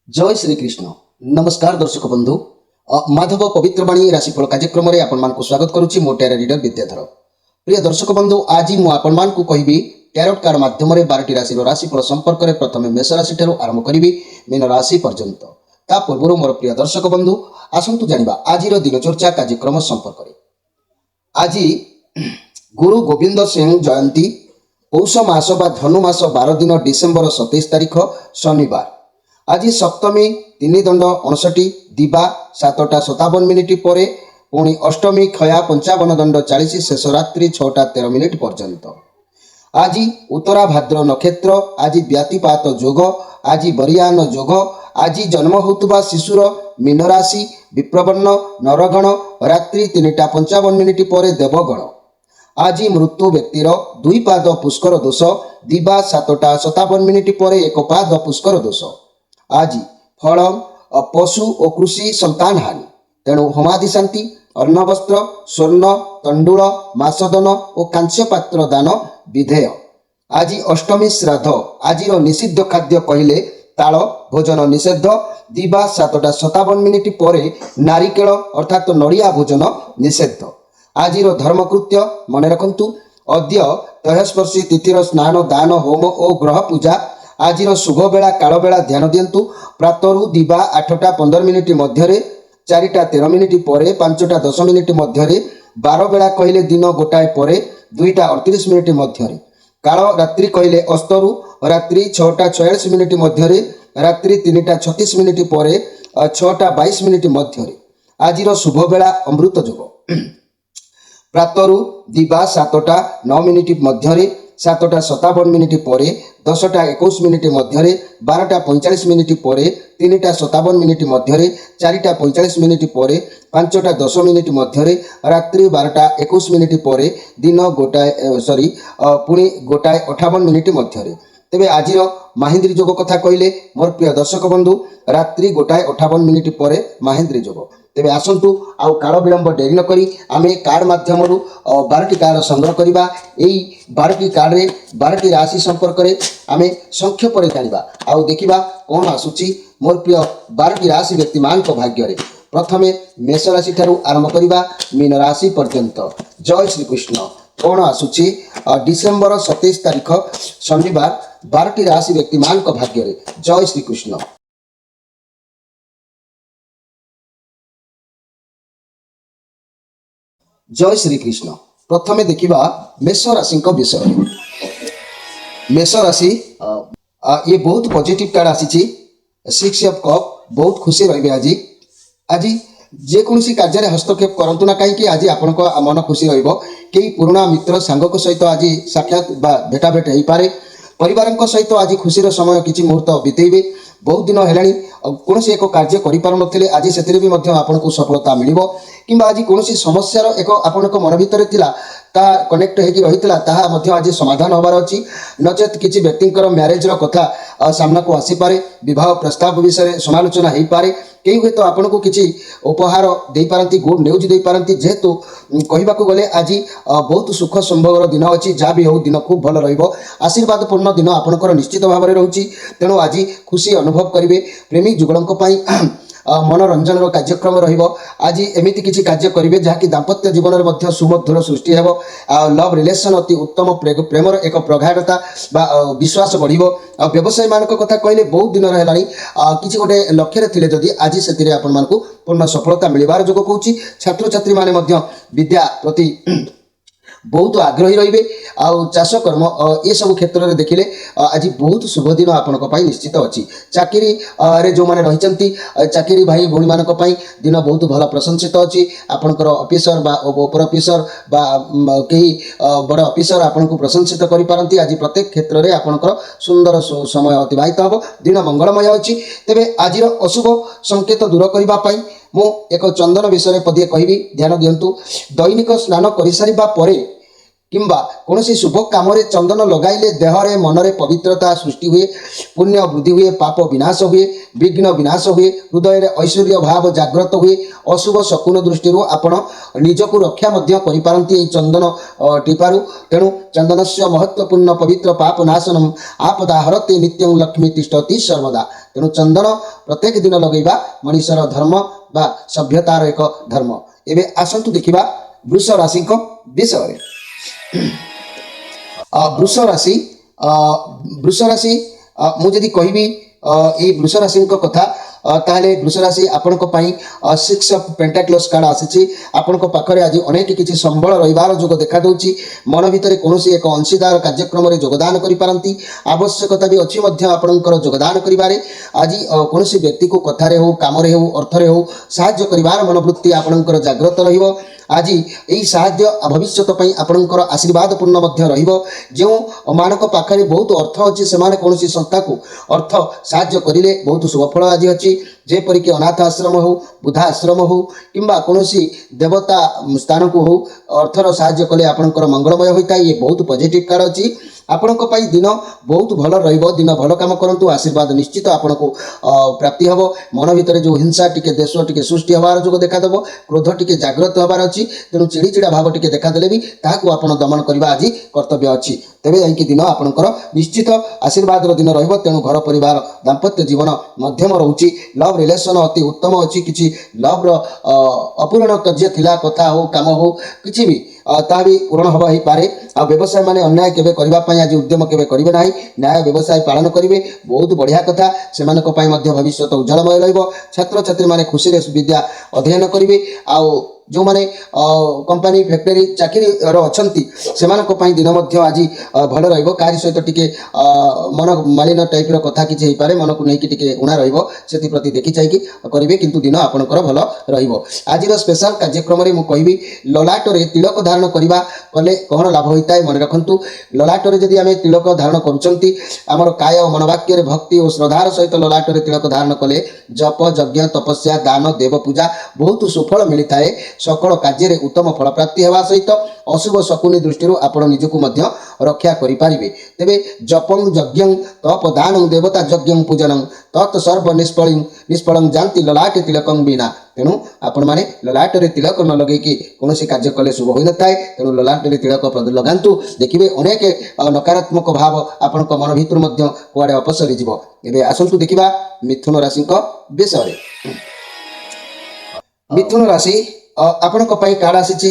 जय श्री कृष्ण। नमस्कार दर्शक बंधु, माधव पवित्रवाणी राशिफल कार्यक्रम में आपण मानकु स्वागत करुच्ची। मो टैरो रीडर विद्याधर। प्रिय दर्शक बंधु, आज मु आपण मानकु कहिबी टैरोट कार्ड माध्यम 12टी राशि राशिफल संपर्क में प्रथम मेष राशि ठारू आरंभ करी मीन राशि पर्यंत। ता पूर्व मोर प्रिय दर्शक बंधु, आसंतु जानिबा आजिर दिनचर्चा कार्यक्रम संपर्क में। आज गुरु गोविंद सिंह जयंती, पौष मास बा धनु मास 12 दिन डिसेम्बर 27 तारिख शनिवार। आज सप्तमी 3 दंड 59 दिबा 7टा 57 मिनिट पर पुणी अष्टमी खया 55 दंड 40 शेष रात्रि 6टा 13 मिनिट पर्यंत। आज उत्तरा भाद्र नक्षत्र, आज व्यातिपात जोग, आज बरियान जोग, आज जन्म होतुबा शिशुर मीन राशि विप्रवर्ण नरगण रात्रि 3टा 55 मिनिट पर देवगण। आज मृत्यु व्यक्तिर 2 पाद पुष्कर दोष, दिबा 7टा 57 मिनिट पर 1 पाद पुष्कर दोष। आज फल पशु और कृषि संतान हानि, तेणु होमादि शांति, अन्न वस्त्र स्वर्ण तंडुल मासदन और कांस्य पात्र दान विधेय। आज अष्टमी श्राद्ध, आज निषिद्ध खाद्य कहले ताल भोजन निषेध, दिबा 7टा 57 मिनिट पर नारिकेल अर्थात नड़िया भोजन निषेध। आज धर्मकृत्य मन रखु, अद्य तयस्पर्शी तिथिर स्नान दान होम और ग्रह पूजा। आज शुभ बेला काल बेला ध्यान दिंतु। प्रातरु दिबा 8टा 15 मिनिट मध्य 4टा 13 मिनिट पर 5टा 10 मिनिट मध्य 12 बेला कहले दिन गोटाए पर 2टा 38 मिनिट मध्य काल रात्रि कहले अस्तरु रात्रि 6टा 46 मिनिट मध्य रात्रि 3टा 36 मिनिट पर 6टा 22 मिनिट मध्य। आज शुभ बेला अमृत जोग। प्रातरु दिबा 7टा 9 मिनिट मध्य 7टा 57 मिनिट पर 10टा 21 मिनिट मध्य 12टा 45 मिनिट पर 3टा 57 मिनिट मध्य 4टा 45 मिनिट पर 5टा 10 मिनिट मध्य रात्रि 12टा 21 मिनिट पर दिन गोटाए पुणी गोटाए 58 मिनिट मध्य। तेबे आज माहेंद्री जोग कथा कहले मोर प्रिय दर्शक बंधु, रात्रि गोटाए 58 मिनिट पर माहेंद्री जोग। तेबे आसंतु आउ काल विलंब डेरी न करी आमे कार्ड माध्यम 12टी कार्ड संग्रह करबा। एई 12टी कार्ड रे 12टी राशि संपर्क रे आमे संक्षेप रे जानिबा आउ देखिबा कोन आसुची मोर प्रिय 12टी राशि व्यक्ति मान को भाग्य रे। प्रथमे मेष राशि ठारू आरंभ करबा मीन राशि पर्यंत। जय श्री कृष्ण। कोन आसुची डिसेम्बर 27 तारिख शनिवार 12टी राशि व्यक्ति मान को भाग्य रे। जय श्री कृष्ण। जय श्री कृष्ण। प्रथमे देखिबा मेष राशि विषय। मेष राशि ये बहुत पॉजिटिव कार्ड आसी 6 ऑफ कप। बहुत खुशी रहिबे। आज जेकोसी कार्य हस्तक्षेप करंतु ना कहीं आज आपण मन खुशी रहिबो। कई पुराना मित्र सांग सहित आज साक्षात भेटाभेट हो पारे। परिवार सहित आज खुशी समय किसी मुहूर्त बितेबे। बहुत दिन है कौन एक कार्य कर आज से भी आपको सफलता मिल कि आज कौन समस्यार एक आपण मन भितर ता कनेक्ट होगी रही आज समाधान होबार अच्छी। नचेत किसी व्यक्ति म्यारेजर कथा सामना को आसीपे। विवाह प्रस्ताव विषय समालोचना हो पारे। कई हुए तो आपन को किसी उपहार दे पारती, गुड न्यूज दे पारती। जेहेतु कहवाक गले आज बहुत सुख संभोगर दिन अच्छी। जहाँ भी हो दिन खूब भल रहिबो। आशीर्वाद पूर्ण दिन आपणकर निश्चित भाव में रोची। तेणु आज खुशी अनुभव करेंगे। प्रेमी जुगलों मनोरंजन कार्यक्रम रहिबो। आज एमिति किछि कार्य करेंगे जहाँकि दाम्पत्य जीवन में सुमधुर सृष्टि हेबो। लव रिलेशन अति उत्तम प्रेमर एक प्रगाढ़ता विश्वास बढ़िबो। व्यवसायी मानक कथा कहले बहुत दिन रहलानी किछि गोटे लक्ष्य थिले जदि आज से आपण मानकु पूर्ण सफलता मिलबार जोग कहूछि। छात्र छात्री माने मध्य विद्या प्रति बहुत आग्रही रहिबे। आउ चाष कर्म ये सब क्षेत्र में देखिले आज बहुत शुभ दिन आपण निश्चित अच्छी। चाकरी रे जो माने रहिचंती चाकरी भाई भौणी मानक दिन बहुत भल प्रशंसित अच्छी। आपणकर ऑफिसर बा ओपर ऑफिसर बा कहीं बड़ ऑफिसर आपन को प्रशंसित करि पारंती। आज प्रत्येक क्षेत्र में आपणकर सुंदर समय अतिबाहित हम। दिन मंगलमय अच्छी। तेबे आज अशुभ संकेत दूर करबा पई मु एक चंदन विषय पदिए कहबी। ध्यान दियंतु। दैनिक स्नान कर सारिबा परे किंबा कौन शुभ काम चंदन लगाइले देहरे मनरे पवित्रता सृष्टि हुए, पुण्य वृद्धि हुए, पाप विनाश हुए, विघ्न विनाश हुए, हृदय ऐश्वर्य भाव जागृत हुए। अशुभ शकुन दृष्टि आपण निजक रक्षा करि चंदन टीपारू। तेणु चंदनस्य महत्वपूर्ण पवित्र पाप नाशनम आपदा हरते नित्यं लक्ष्मी तिष्ठति सर्वदा। ତେଣୁ ଚନ୍ଦନ ପ୍ରତ୍ୟେକ ଦିନ ଲଗାଇବା ମଣିଷର ଧର୍ମ ବା ସଭ୍ୟତାର ଏକ ଧର୍ମ। ଏବେ ଆସନ୍ତୁ ଦେଖିବା ବୃଷ ରାଶିଙ୍କ ବିଷୟରେ। ବୃଷ ରାଶି ବୃଷ ରାଶି ମୁଁ ଯଦି କହିବି এই ବୃଷ ରାଶିଙ୍କ କଥା ତାହେଲେ ବୃଷ ରାଶି ଆପଣଙ୍କ ପାଇଁ 6 ଅଫ୍ ପେଣ୍ଟାକ୍ଲସ୍ କାର୍ଡ଼ ଆସିଛି। ଆପଣଙ୍କ ପାଖରେ ଆଜି ଅନେକ କିଛି ସମ୍ବଳ ରହିବାର ଯୋଗ ଦେଖାଦେଉଛି। ମନ ଭିତରେ କୌଣସି ଏକ ଅଂଶୀଦାର କାର୍ଯ୍ୟକ୍ରମରେ ଯୋଗଦାନ କରିପାରନ୍ତି। ଆବଶ୍ୟକତା ବି ଅଛି ମଧ୍ୟ ଆପଣଙ୍କର ଯୋଗଦାନ କରିବାରେ। ଆଜି କୌଣସି ବ୍ୟକ୍ତିକୁ କଥାରେ ହେଉ, କାମରେ ହେଉ, ଅର୍ଥରେ ହେଉ ସାହାଯ୍ୟ କରିବାର ମନୋବୃତ୍ତି ଆପଣଙ୍କର ଜାଗ୍ରତ ରହିବ। ଆଜି ଏହି ସାହାଯ୍ୟ ଭବିଷ୍ୟତ ପାଇଁ ଆପଣଙ୍କର ଆଶୀର୍ବାଦପୂର୍ଣ୍ଣ ମଧ୍ୟ ରହିବ। ଯେଉଁମାନଙ୍କ ପାଖରେ ବହୁତ ଅର୍ଥ ଅଛି ସେମାନେ କୌଣସି ସଂସ୍ଥାକୁ ଅର୍ଥ ସାହାଯ୍ୟ କରିଲେ ବହୁତ ଶୁଭଫଳ ଆଜି ଅଛି। ଯେପରିକି ଅନାଥ ଆଶ୍ରମ ହେଉ, ବୃଦ୍ଧା ଆଶ୍ରମ ହେଉ କିମ୍ବା କୌଣସି ଦେବତା ସ୍ଥାନକୁ ହେଉ ଅର୍ଥର ସାହାଯ୍ୟ କଲେ ଆପଣଙ୍କର ମଙ୍ଗଳମୟ ହୋଇଥାଏ। ଇଏ ବହୁତ ପଜିଟିଭ୍ କାର୍ଡ଼ ଅଛି। ଆପଣଙ୍କ ପାଇଁ ଦିନ ବହୁତ ଭଲ ରହିବ। ଦିନ ଭଲ କାମ କରନ୍ତୁ, ଆଶୀର୍ବାଦ ନିଶ୍ଚିତ ଆପଣଙ୍କୁ ପ୍ରାପ୍ତି ହେବ। ମନ ଭିତରେ ଯେଉଁ ହିଂସା ଟିକେ ଦେଶ ଟିକେ ସୃଷ୍ଟି ହେବାର ଯୋଗ ଦେଖାଦେବ। କ୍ରୋଧ ଟିକେ ଜାଗ୍ରତ ହେବାର ଅଛି। ତେଣୁ ଚିଡ଼ିଚିଡ଼ା ଭାବ ଟିକେ ଦେଖାଦେଲେ ବି ତାହାକୁ ଆପଣ ଦମନ କରିବା ଆଜି କର୍ତ୍ତବ୍ୟ ଅଛି। ତେବେ ଯାଇକି ଦିନ ଆପଣଙ୍କର ନିଶ୍ଚିତ ଆଶୀର୍ବାଦର ଦିନ ରହିବ। ତେଣୁ ଘର ପରିବାର ଦାମ୍ପତ୍ୟ ଜୀବନ ମଧ୍ୟମ ରହୁଛି। ଲଭ୍ ରିଲେସନ୍ ଅତି ଉତ୍ତମ ଅଛି। କିଛି ଲଭ୍ର ଅପୂରଣ କାର୍ଯ୍ୟ ଥିଲା, କଥା ହେଉ, କାମ ହେଉ, କିଛି ବି ତାହା ବି ପୂରଣ ହେବା ହେଇପାରେ। ଆଉ ବ୍ୟବସାୟ ମାନେ ଅନ୍ୟାୟ କେବେ କରିବା ପାଇଁ ଆଜି ଉଦ୍ୟମ କେବେ କରିବେ ନାହିଁ। ନ୍ୟାୟ ବ୍ୟବସାୟ ପାଳନ କରିବେ, ବହୁତ ବଢ଼ିଆ କଥା। ସେମାନଙ୍କ ପାଇଁ ମଧ୍ୟ ଭବିଷ୍ୟତ ଉଜ୍ଜଳମୟ ରହିବ। ଛାତ୍ରଛାତ୍ରୀମାନେ ଖୁସିରେ ବିଦ୍ୟା ଅଧ୍ୟୟନ କରିବେ। ଆଉ ଯେଉଁମାନେ କମ୍ପାନୀ ଫ୍ୟାକ୍ଟରୀ ଚାକିରିର ଅଛନ୍ତି ସେମାନଙ୍କ ପାଇଁ ଦିନ ମଧ୍ୟ ଆଜି ଭଲ ରହିବ। କାହାରି ସହିତ ଟିକେ ମନ ମାଳିନ ଟାଇପ୍ର କଥା କିଛି ହେଇପାରେ, ମନକୁ ନେଇକି ଟିକେ ଉଣା ରହିବ। ସେଥିପ୍ରତି ଦେଖି ଚାହିଁକି କରିବେ, କିନ୍ତୁ ଦିନ ଆପଣଙ୍କର ଭଲ ରହିବ। ଆଜିର ସ୍ପେଶାଲ କାର୍ଯ୍ୟକ୍ରମରେ ମୁଁ କହିବି ଲଲାଟରେ ତିଳକ ଧାରଣ କରିବା କଲେ କ'ଣ ଲାଭ ହୋଇଥାଏ ମନେ ରଖନ୍ତୁ। ଲଲାଟରେ ଯଦି ଆମେ ତିଳକ ଧାରଣ କରୁଛନ୍ତି, ଆମର କାୟ ମନୋବାକ୍ୟରେ ଭକ୍ତି ଓ ଶ୍ରଦ୍ଧାର ସହିତ ଲଲାଟରେ ତିଳକ ଧାରଣ କଲେ ଜପ, ଯଜ୍ଞ, ତପସ୍ୟା, ଦାନ, ଦେବ ପୂଜା ବହୁତ ସୁଫଳ ମିଳିଥାଏ। ସକଳ କାର୍ଯ୍ୟରେ ଉତ୍ତମ ଫଳ ପ୍ରାପ୍ତି ହେବା ସହିତ ଅଶୁଭ ଶକୁନି ଦୃଷ୍ଟିରୁ ଆପଣ ନିଜକୁ ମଧ୍ୟ ରକ୍ଷା କରିପାରିବେ। ତେବେ ଜପଂ ଯଜ୍ଞଂ ତପ ଦାନଂ ଦେବତା ଯଜ୍ଞଂ ପୂଜନଂ ତତ୍ ସର୍ବ ନିଷ୍ଫଳଂ ଯାନ୍ତି ଲଲାଟେ ତିଳକଂ ବିନା। ତେଣୁ ଆପଣମାନେ ଲଲାଟରେ ତିଳକ ନ ଲଗେଇକି କୌଣସି କାର୍ଯ୍ୟ କଲେ ଶୁଭ ହୋଇନଥାଏ। ତେଣୁ ଲଲାଟରେ ତିଳକ ଲଗାନ୍ତୁ, ଦେଖିବେ ଅନେକ ନକାରାତ୍ମକ ଭାବ ଆପଣଙ୍କ ମନ ଭିତରୁ ମଧ୍ୟ କୁଆଡ଼େ ଅପସରି ଯିବ। ଏବେ ଆସନ୍ତୁ ଦେଖିବା ମିଥୁନ ରାଶିଙ୍କ ବିଷୟରେ। ମିଥୁନ ରାଶି ଆପଣଙ୍କ ପାଇଁ କାର୍ଡ଼ ଆସିଛି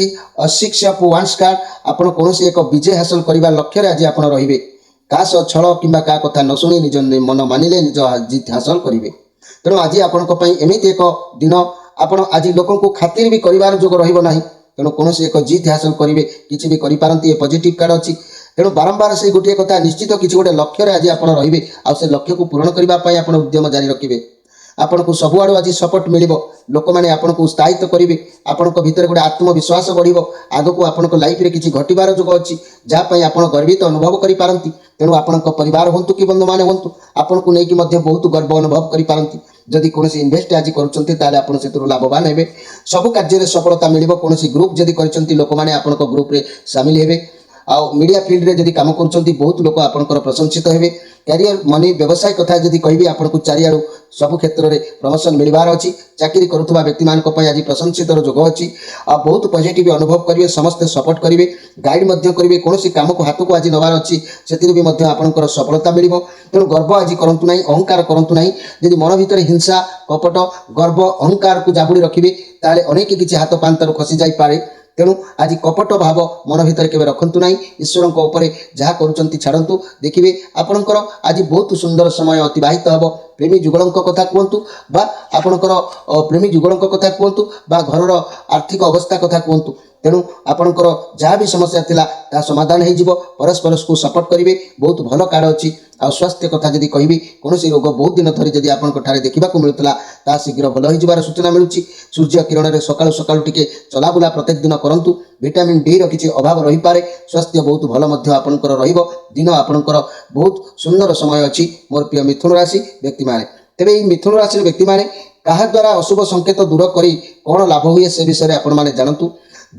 6 ଅଫ୍ ୱାଣ୍ଡସ୍ କାର୍ଡ଼। ଆପଣ କୌଣସି ଏକ ବିଜୟ ହାସଲ କରିବା ଲକ୍ଷ୍ୟରେ ଆଜି ଆପଣ ରହିବେ। କାହା ସହ ଛଳ କିମ୍ବା କାହା କଥା ନ ଶୁଣି ନିଜ ମନ ମାନିଲେ ନିଜ ଜିତ୍ ହାସଲ କରିବେ। ତେଣୁ ଆଜି ଆପଣଙ୍କ ପାଇଁ ଏମିତି ଏକ ଦିନ, ଆପଣ ଆଜି ଲୋକଙ୍କୁ ଖାତିର ବି କରିବାର ଯୋଗ ରହିବ ନାହିଁ। ତେଣୁ କୌଣସି ଏକ ଜିତ୍ ହାସଲ କରିବେ, କିଛି ବି କରିପାରନ୍ତି। ଏ ପଜିଟିଭ୍ କାର୍ଡ଼ ଅଛି। ତେଣୁ ବାରମ୍ବାର ସେଇ ଗୋଟିଏ କଥା, ନିଶ୍ଚିତ କିଛି ଗୋଟେ ଲକ୍ଷ୍ୟରେ ଆଜି ଆପଣ ରହିବେ। ଆଉ ସେ ଲକ୍ଷ୍ୟକୁ ପୂରଣ କରିବା ପାଇଁ ଆପଣ ଉଦ୍ୟମ ଜାରି ରଖିବେ। ଆପଣଙ୍କୁ ସବୁଆଡ଼ୁ ଆଜି ସପୋର୍ଟ ମିଳିବ। ଲୋକମାନେ ଆପଣଙ୍କୁ ଉତ୍ସାହିତ କରିବେ। ଆପଣଙ୍କ ଭିତରେ ଗୋଟେ ଆତ୍ମବିଶ୍ୱାସ ବଢ଼ିବ। ଆଗକୁ ଆପଣଙ୍କ ଲାଇଫରେ କିଛି ଘଟିବାର ଯୋଗ ଅଛି, ଯାହା ପାଇଁ ଆପଣ ଗର୍ବିତ ଅନୁଭବ କରିପାରନ୍ତି। ତେଣୁ ଆପଣଙ୍କ ପରିବାର ହୁଅନ୍ତୁ କି ବନ୍ଧୁମାନେ ହୁଅନ୍ତୁ, ଆପଣଙ୍କୁ ନେଇକି ମଧ୍ୟ ବହୁତ ଗର୍ବ ଅନୁଭବ କରିପାରନ୍ତି। ଯଦି କୌଣସି ଇନଭେଷ୍ଟ ଆଜି କରୁଛନ୍ତି ତାହେଲେ ଆପଣ ସେଥିରୁ ଲାଭବାନ ହେବେ। ସବୁ କାର୍ଯ୍ୟରେ ସଫଳତା ମିଳିବ। କୌଣସି ଗ୍ରୁପ୍ ଯଦି କରିଛନ୍ତି ଲୋକମାନେ ଆପଣଙ୍କ ଗ୍ରୁପ୍ରେ ସାମିଲ ହେବେ। ଆଉ ମିଡ଼ିଆ ଫିଲ୍ଡରେ ଯଦି କାମ କରୁଛନ୍ତି ବହୁତ ଲୋକ ଆପଣଙ୍କର ପ୍ରଶଂସିତ ହେବେ। କ୍ୟାରିୟର, ମନି, ବ୍ୟବସାୟ କଥା ଯଦି କହିବି ଆପଣଙ୍କୁ ଚାରିଆଡ଼ୁ ସବୁ କ୍ଷେତ୍ରରେ ପ୍ରମୋସନ୍ ମିଳିବାର ଅଛି। ଚାକିରି କରୁଥିବା ବ୍ୟକ୍ତିମାନଙ୍କ ପାଇଁ ଆଜି ପ୍ରଶଂସିତର ଯୋଗ ଅଛି। ଆଉ ବହୁତ ପଜିଟିଭ୍ ଅନୁଭବ କରିବେ। ସମସ୍ତେ ସପୋର୍ଟ କରିବେ, ଗାଇଡ଼ ମଧ୍ୟ କରିବେ। କୌଣସି କାମକୁ ହାତକୁ ଆଜି ନେବାର ଅଛି, ସେଥିରୁ ବି ମଧ୍ୟ ଆପଣଙ୍କର ସଫଳତା ମିଳିବ। ତେଣୁ ଗର୍ବ ଆଜି କରନ୍ତୁ ନାହିଁ, ଅହଙ୍କାର କରନ୍ତୁ ନାହିଁ। ଯଦି ମନ ଭିତରେ ହିଂସା, କପଟ, ଗର୍ବ, ଅହଙ୍କାରକୁ ଜାବୁଡ଼ି ରଖିବେ ତାହେଲେ ଅନେକ କିଛି ହାତ ପାନ୍ତାରୁ ଖସି ଯାଇପାରେ। ତେଣୁ ଆଜି କପଟ ଭାବ ମନ ଭିତରେ କେବେ ରଖନ୍ତୁ ନାହିଁ। ଈଶ୍ୱରଙ୍କ ଉପରେ ଯାହା କରୁଛନ୍ତି ଛାଡ଼ନ୍ତୁ, ଦେଖିବେ ଆପଣଙ୍କର ଆଜି ବହୁତ ସୁନ୍ଦର ସମୟ ଅତିବାହିତ ହେବ। ପ୍ରେମୀ ଯୁଗଳଙ୍କ କଥା କୁହନ୍ତୁ ବା ଆପଣଙ୍କର ପ୍ରେମୀ ଯୁଗଳଙ୍କ କଥା କୁହନ୍ତୁ ବା ଘରର ଆର୍ଥିକ ଅବସ୍ଥା କଥା କୁହନ୍ତୁ। ତେଣୁ ଆପଣଙ୍କର ଯାହା ବି ସମସ୍ୟା ଥିଲା ତାହା ସମାଧାନ ହୋଇଯିବ। ପରସ୍ପରକୁ ସପୋର୍ଟ କରିବେ। ବହୁତ ଭଲ କାର୍ଡ଼ ଅଛି। ଆଉ ସ୍ୱାସ୍ଥ୍ୟ କଥା ଯଦି କହିବି, କୌଣସି ରୋଗ ବହୁତ ଦିନ ଧରି ଯଦି ଆପଣଙ୍କ ଠାରେ ଦେଖିବାକୁ ମିଳୁଥିଲା ତାହା ଶୀଘ୍ର ଭଲ ହୋଇଯିବାର ସୂଚନା ମିଳୁଛି। ସୂର୍ଯ୍ୟ କିରଣରେ ସକାଳୁ ସକାଳୁ ଟିକେ ଚଲାବୁଲା ପ୍ରତ୍ୟେକ ଦିନ କରନ୍ତୁ। ଭିଟାମିନ୍ ଡିର କିଛି ଅଭାବ ରହିପାରେ। ସ୍ୱାସ୍ଥ୍ୟ ବହୁତ ଭଲ ମଧ୍ୟ ଆପଣଙ୍କର ରହିବ। ଦିନ ଆପଣଙ୍କର ବହୁତ ସୁନ୍ଦର ସମୟ ଅଛି ମୋର ପ୍ରିୟ ମିଥୁନ ରାଶି ବ୍ୟକ୍ତିମାନେ। ତେବେ ଏହି ମିଥୁନ ରାଶିର ବ୍ୟକ୍ତିମାନେ କାହା ଦ୍ୱାରା ଅଶୁଭ ସଂକେତ ଦୂର କରି କ'ଣ ଲାଭ ହୁଏ ସେ ବିଷୟରେ ଆପଣମାନେ ଜାଣନ୍ତୁ।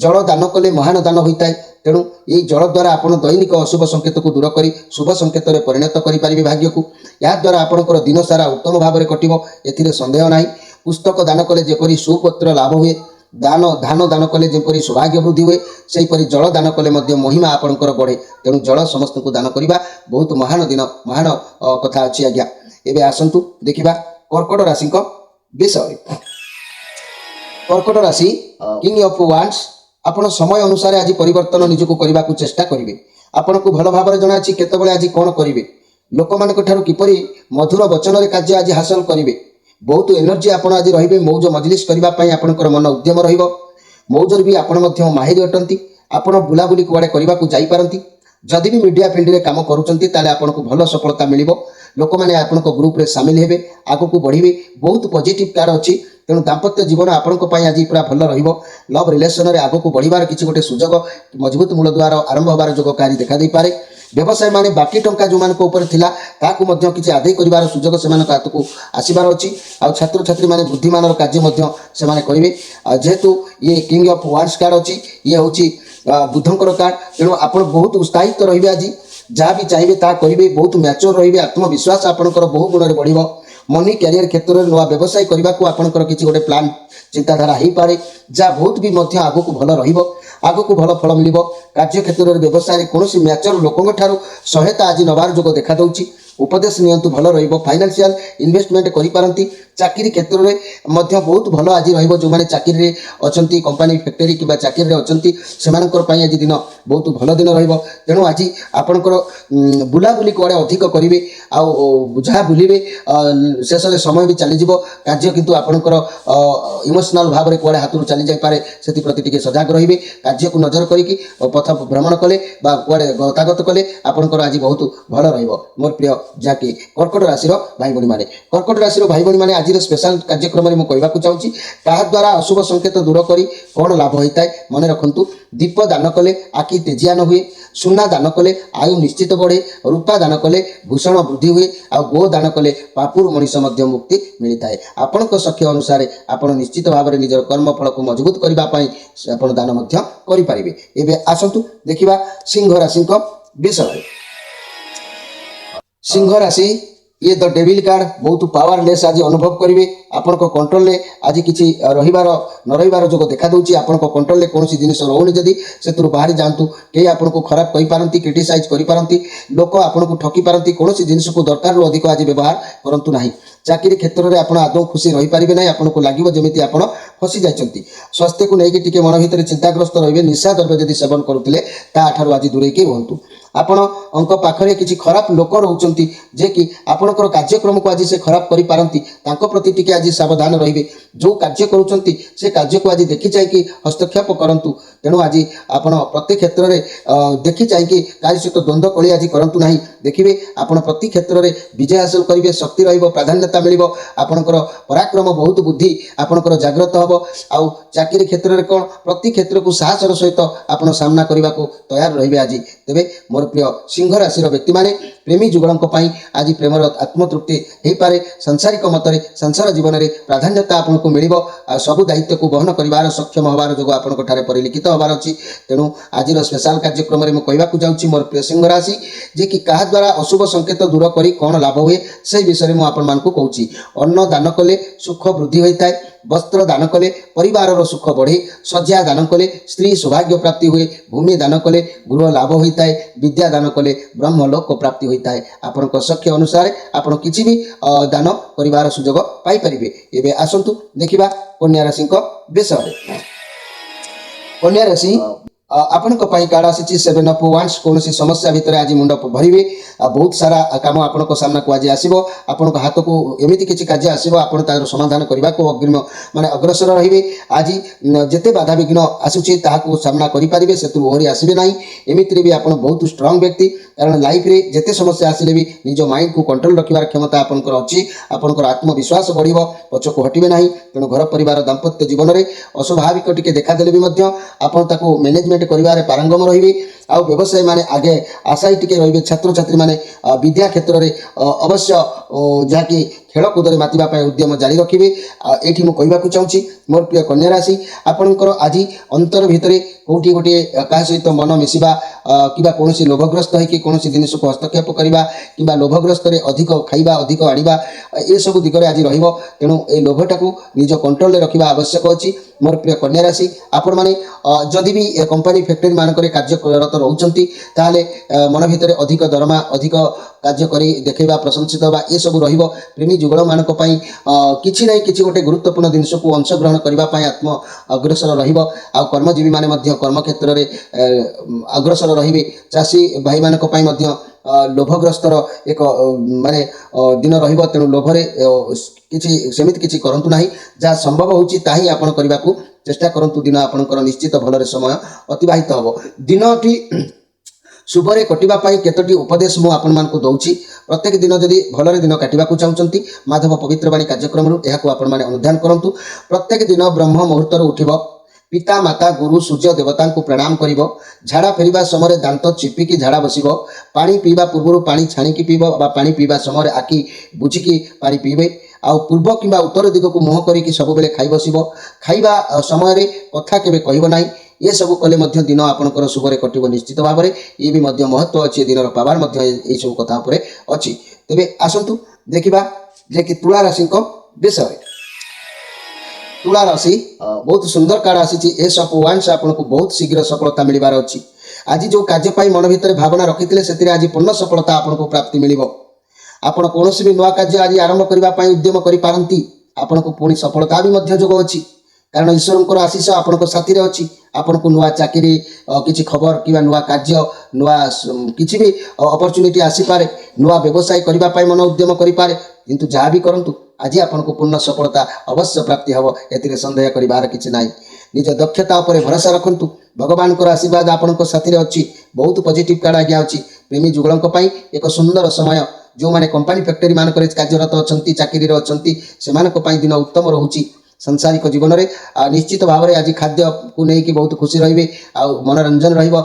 ଜଳ ଦାନ କଲେ ମହାନ ଦାନ ହୋଇଥାଏ। ତେଣୁ ଏହି ଜଳ ଦ୍ୱାରା ଆପଣ ଦୈନିକ ଅଶୁଭ ସଂକେତକୁ ଦୂର କରି ଶୁଭ ସଂକେତରେ ପରିଣତ କରିପାରିବେ ଭାଗ୍ୟକୁ। ଏହାଦ୍ୱାରା ଆପଣଙ୍କର ଦିନ ସାରା ଉତ୍ତମ ଭାବରେ କଟିବ, ଏଥିରେ ସନ୍ଦେହ ନାହିଁ। ପୁସ୍ତକ ଦାନ କଲେ ଯେପରି ସୁପତ୍ର ଲାଭ ହୁଏ, ଧାନ ଦାନ କଲେ ଯେପରି ସୌଭାଗ୍ୟ ବୃଦ୍ଧି ହୁଏ, ସେହିପରି ଜଳ ଦାନ କଲେ ମଧ୍ୟ ମହିମା ଆପଣଙ୍କର ବଢ଼େ। ତେଣୁ ଜଳ ସମସ୍ତଙ୍କୁ ଦାନ କରିବା ବହୁତ ମହାନ ଦିନ, ମହାନ କଥା ଅଛି ଆଜ୍ଞା। एबे आसंतु देखिबा कर्कट राशि विषय। कर्कट राशि किंग ऑफ वांड्स आपण समय अनुसार आज परिवर्तन निजको करबा को चेष्टा करिवे। आपण को भल भाव जना अछि केतबेले आज कोन करिवे, लोक मानक ठारू किपरि मधुर वचन रे कार्य आज हासिल करिवे। बहुत एनर्जी आपण आज रहिबे मौज मजलिस करबा पई आपनकर मन उद्यम रहिबो। मौजर भी आपण मध्य माहिर अटंती। आपण बुलाबुली कुआडे करबा को जाई पारंती। जदि भी मीडिया फील्ड रे काम करूचंती ताले आपण को भल सफलता मिलिबो। लोक माने आपण को ग्रुप रे शामिल हेबे, आगु को बढ़िबे। बहुत पॉजिटिव कार्ड अछि, तेणु दाम्पत्य जीवन आपण को पई आज पूरा भल रहिबो। लव रिलेशन रे आगु को बढ़िबार किछि गोटे सुजोग मजबूत मूल द्वार आरंभ होबार जोग कारी देखा दे पारे। व्यवसाय माने बाकी टंका जो मान को ऊपर थिला ताकू मध्य किछि आदय करिवार सुजोग सेमान हाथ को आसीबार अछि। आ छात्र छात्री माने बुद्धिमानर कार्य मध्य सेमाने करिवे। जेहेतु ये किंग ऑफ वांड्स कार्ड अछि, ये होछि बुद्धंकर कार्ड, तेणु आपण बहुत उत्साहित रहिबे। आज जहाँ भी चाहिए ता करिवे। बहुत मैच्योर रहिबे। आत्मविश्वास आपणकर बहु गुण रे बढ़िबो। मनी कैरियर क्षेत्र में नवा व्यवसाय करने को आपंकर किसी गोटे प्लान चिंताधारा हो पारे, जहाँ बहुत भी आगो को भल रहिबो, आगो को भल फल मिलिबो। कार्य क्षेत्र में व्यवसाय कौन मैच्योर लोकों ठारू सहायता आज नवार जोग देखा दउची। उपदेश नियंतु भल रहिबो। फाइनेंशियल इन्वेस्टमेंट करि पारंती। चाकरी क्षेत्र में मध्य बहुत भल आज रहिबो। जो माने चाकरी रे अछंती, कंपनी फैक्टरी किबा चाकरी रे अछंती, सेमानकर पई आज दिन बहुत भल दिन रहिबो। तेणु आज आपनकर बुलाबुली कुआडे अधिक करिवे। आ जहाँ बुलिबे शेष रे समय भी चली जिवो। कार्य किंतु आपनकर इमोशनल भाव रे कुआडे हाथ चली जाय पारे, सेति प्रति टिके सजग रहिबे। कार्य को नजर करिकि पथ भ्रमण कले बा कुआडे गतागत कले आपनकर आज बहुत भल रहिबो। मोर प्रिय जाके कर्कट राशि भाई भणी माने, कर्कट राशि भाई भणी माने आज स्पेशल कार्यक्रम में कहवा चाहूँगी। क्या द्वारा अशुभ संकेत दूर करी कौन लाभ होता है मन रखु। दीप दान कले आखि तेजियान हुए। सुना दान कले आयु निश्चित बढ़े। रूपा दान कले भूषण वृद्धि हुए। आ गो दान कले पापुर मनीष मुक्ति मिलता है। आपण सख्य अनुसार आपण निश्चित भाव में निजर कर्मफल को मजबूत करने दान करें। एवं आसतु देखा सिंह राशि विषय। सिंह राशि ये द डेविल कार्ड बहुत पावरलेस आज अनुभव करेंगे। आपण कंट्रोल ले आज किसी रहिबार न रहिबार जोग देखा दूची। आपण कंट्रोल ले कौन जिनिस रोनी जदि से बाहरी जातु कई आपन को खराब कहि पारंती, क्रिटिसाइज करि पारंती, लोक आपन को ठकी पारंती। कौन जिनिस को दरकार रु अधिक आज व्यवहार करंतु नाही। चाकरी क्षेत्र में आपन आदौ खुशी रही पारिबे नाही। आपन को लागिवो जेमिति आपन फसी जाइछंती। स्वास्थ्य को लेकिन टिके मन भितर चिंताग्रस्त रहिबे। निशा द्रव्य जदि सेवन करुथिले ता ठारु आज दूरे के होंतु। आपण अंक पाखरे किछि खराब लोक रहउचंती जे कि आपनकर कार्यक्रम को आज से खराब करि पारंती। तांको प्रति टिके आज सावधान रहिबे। जो कार्य करूचंती से कार्य को आज देखि चाहि कि हस्तक्षेप करंतु। तेणु आज आपण प्रत्येक क्षेत्र में देखि चाहि कि कार्य सहित द्वंद्व कली आज करंतु नाही। देखिबे आपण प्रति क्षेत्र में विजय हासिल करिवे। शक्ति रहिबो, प्राधान्यता मिलिबो। आपनकर पराक्रम बहुत बुद्धि आपनकर जागृत हबो। आउ चाकरी क्षेत्र में कोन प्रति क्षेत्र को साहसर सहित आपण सामना करबा को तैयार रहिबे। आज तेबे मोर प्रिय सिंह राशि व्यक्ति माने प्रेमी जुगलंक पई आज प्रेमर आत्मतृप्ति हो पारे। सांसारिक मतरे संसार जीवन में प्राधान्यता आपको मिल। सबु दायित्व को बहन कर सक्षम होबार जो आपंक परिलिखित होबार अच्छी। तेणु आज स्पेशल कार्यक्रम में कहवाक जाऊँगी मोर प्रिय सिंह राशि जे कि क्या द्वारा अशुभ संकेत दूर कर कौन लाभ हुए से विषय में आपण कहूँ। अन्न दान कले सुख वृद्धि होता है। वस्त्र दान कले परिवार सुख बढ़े। शଯ୍ୟା दान कले स्त्री सौभाग्य प्राप्ति हुए। भूमि दान कले गृह लाभ होता है। विद्या दान कले ब्रह्मलोक प्राप्ति होता है। आपण सख्य अनुसार आपण किसी भी दान परिवार सुजोग पाई परिबे। एबे आसंतु देखिबा कन्या राशि विषय। कन्या राशि आपनक पई कार्ड आसी 7 ऑफ वांड्स। कौन समस्या भितर आज मुंड भरिवे। बहुत सारा काम आपनक सामना को आज आसीबो। आपनक हाथ को एमिति किछि कार्य आसीबो। आपण तार समाधान करबा को अग्रिम माने अग्रसर रहिबे। आज जेते बाधा विघ्न आसुछि ताहाको सामना करि परिबे। सेतु ओहरी आसीबे नाही। एमिति भी आपण बहुत स्ट्रांग व्यक्ति। कारण लाइफ रे जेते समस्या आसिले भी निज माइंड को कंट्रोल रखिबार क्षमता आपनकर अछि। आपनकर आत्मविश्वास बढ़िबो, पछ को हटिबे नाही। तेणु घर परिवार दाम्पत्य जीवन में अस्वाभाविक टिके देखा देले भी मध्य आपण ताको मैनेजमेंट करिबारे पारंगम रहिबे। आ व्यवसाय माने आगे आशायी टिके रहिबे। छात्र छात्री माने विद्या क्षेत्र में अवश्य जहाँकि खेलकूद में मातिबा पय उद्यम जारी रखिबे। एठी मु कहबाकू चाहूँगी मोर प्रिय कन्या राशि आपणकर आज अंतर भितरे कोठी गोटे क्या सहित मन मिसिबा किबा कोनोसी लोभग्रस्त होइकि कोनोसी जिनिस को हस्तक्षेप करिबा किबा लोभग्रस्त रे अधिक खाइबा अधिक आनिबा ए सब दिगरे आज रहिबो। तेणु ए लोभटा को निज कंट्रोल रे रखिबा आवश्यक अछि। मोर प्रिय कन्या राशि आपण माने जदि भी कंपनी फैक्टरी मानक कार्य करत रहउचंती ताले मन भितरे अधिक दरमा अधिक କାର୍ଯ୍ୟ କରି ଦେଖାଇବା ପ୍ରଶଂସିତ ହେବା ଏସବୁ ରହିବ। ପ୍ରେମୀ ଯୁଗଳମାନଙ୍କ ପାଇଁ କିଛି ନାହିଁ କିଛି ଗୋଟେ ଗୁରୁତ୍ୱପୂର୍ଣ୍ଣ ଜିନିଷକୁ ଅଂଶଗ୍ରହଣ କରିବା ପାଇଁ ଆତ୍ମ ଅଗ୍ରସର ରହିବ। ଆଉ କର୍ମଜୀବୀମାନେ ମଧ୍ୟ କର୍ମକ୍ଷେତ୍ରରେ ଅଗ୍ରସର ରହିବେ। ଚାଷୀ ଭାଇମାନଙ୍କ ପାଇଁ ମଧ୍ୟ ଲୋଭଗ୍ରସ୍ତର ଏକ ମାନେ ଦିନ ରହିବ। ତେଣୁ ଲୋଭରେ କିଛି ସେମିତି କିଛି କରନ୍ତୁ ନାହିଁ। ଯାହା ସମ୍ଭବ ହେଉଛି ତାହା ହିଁ ଆପଣ କରିବାକୁ ଚେଷ୍ଟା କରନ୍ତୁ। ଦିନ ଆପଣଙ୍କର ନିଶ୍ଚିତ ଭଲରେ ସମୟ ଅତିବାହିତ ହେବ। ଦିନଟି ଶୁଭରେ କଟିବା ପାଇଁ କେତୋଟି ଉପଦେଶ ମୁଁ ଆପଣମାନଙ୍କୁ ଦେଉଛି। ପ୍ରତ୍ୟେକ ଦିନ ଯଦି ଭଲରେ ଦିନ କାଟିବାକୁ ଚାହୁଁଛନ୍ତି ମାଧବ ପବିତ୍ରବାଣୀ କାର୍ଯ୍ୟକ୍ରମରୁ ଏହାକୁ ଆପଣମାନେ ଅନୁଧ୍ୟାନ କରନ୍ତୁ। ପ୍ରତ୍ୟେକ ଦିନ ବ୍ରହ୍ମ ମୁହୂର୍ତ୍ତରୁ ଉଠିବ, ପିତା ମାତା ଗୁରୁ ସୂର୍ଯ୍ୟ ଦେବତାଙ୍କୁ ପ୍ରଣାମ କରିବ। ଝାଡ଼ା ଫେରିବା ସମୟରେ ଦାନ୍ତ ଚିପିକି ଝାଡ଼ା ବସିବ। ପାଣି ପିଇବା ପୂର୍ବରୁ ପାଣି ଛାଣିକି ପିଇବ ବା ପାଣି ପିଇବା ସମୟରେ ଆଖି ବୁଜିକି ପାଣି ପିଇବେ। ଆଉ ପୂର୍ବ କିମ୍ବା ଉତ୍ତର ଦିଗକୁ ମୁହଁ କରିକି ସବୁବେଳେ ଖାଇ ବସିବ। ଖାଇବା ସମୟରେ କଥା କେବେ କହିବ ନାହିଁ। ଏସବୁ କଲେ ମଧ୍ୟ ଦିନ ଆପଣଙ୍କର ଶୁଭରେ କଟିବ ନିଶ୍ଚିତ ଭାବରେ। ଇଏ ବି ମଧ୍ୟ ମହତ୍ଵ ଅଛି, ଦିନର ପାୱାର ମଧ୍ୟ ଏହିସବୁ କଥା ଉପରେ ଅଛି। ତେବେ ଆସନ୍ତୁ ଦେଖିବା ଯେ କି ତୁଳା ରାଶିଙ୍କ ବିଷୟରେ। ତୁଳା ରାଶି ବହୁତ ସୁନ୍ଦର କାର୍ଡ ଆସିଛି। ଏସ୍ ଅଫ୍ ୱାନ୍ସ ଆପଣଙ୍କୁ ବହୁତ ଶୀଘ୍ର ସଫଳତା ମିଳିବାର ଅଛି। ଆଜି ଯେଉଁ କାର୍ଯ୍ୟ ପାଇଁ ମନ ଭିତରେ ଭାବନା ରଖିଥିଲେ ସେଥିରେ ଆଜି ପୂର୍ଣ୍ଣ ସଫଳତା ଆପଣଙ୍କୁ ପ୍ରାପ୍ତି ମିଳିବ। ଆପଣ କୌଣସି ବି ନୂଆ କାର୍ଯ୍ୟ ଆଜି ଆରମ୍ଭ କରିବା ପାଇଁ ଉଦ୍ୟମ କରିପାରନ୍ତି। ଆପଣଙ୍କୁ ପୁଣି ସଫଳତା ବି ମଧ୍ୟ ଯୋଗ ଅଛି, କାରଣ ଈଶ୍ୱରଙ୍କର ଆଶୀଷ ଆପଣଙ୍କ ସାଥିରେ ଅଛି। ଆପଣଙ୍କୁ ନୂଆ ଚାକିରି କିଛି ଖବର କିମ୍ବା ନୂଆ କାର୍ଯ୍ୟ ନୂଆ କିଛି ବି ଅପରଚ୍ୟୁନିଟି ଆସିପାରେ। ନୂଆ ବ୍ୟବସାୟ କରିବା ପାଇଁ ମନ ଉଦ୍ୟମ କରିପାରେ। କିନ୍ତୁ ଯାହା ବି କରନ୍ତୁ ଆଜି ଆପଣଙ୍କୁ ପୂର୍ଣ୍ଣ ସଫଳତା ଅବଶ୍ୟ ପ୍ରାପ୍ତି ହେବ, ଏଥିରେ ସନ୍ଦେହ କରିବାର କିଛି ନାହିଁ। ନିଜ ଦକ୍ଷତା ଉପରେ ଭରସା ରଖନ୍ତୁ। ଭଗବାନଙ୍କର ଆଶୀର୍ବାଦ ଆପଣଙ୍କ ସାଥିରେ ଅଛି। ବହୁତ ପଜିଟିଭ୍ କାର୍ଡ ଆଜ୍ଞା ଅଛି। ପ୍ରେମୀ ଯୁଗଳଙ୍କ ପାଇଁ ଏକ ସୁନ୍ଦର ସମୟ। ଯେଉଁମାନେ କମ୍ପାନୀ ଫ୍ୟାକ୍ଟରୀ ମାନଙ୍କରେ କାର୍ଯ୍ୟରତ ଅଛନ୍ତି, ଚାକିରିରେ ଅଛନ୍ତି, ସେମାନଙ୍କ ପାଇଁ ଦିନ ଉତ୍ତମ ରହୁଛି। ସାଂସାରିକ ଜୀବନରେ ନିଶ୍ଚିତ ଭାବରେ ଆଜି ଖାଦ୍ୟକୁ ନେଇକି ବହୁତ ଖୁସି ରହିବେ। ଆଉ ମନୋରଞ୍ଜନ ରହିବ।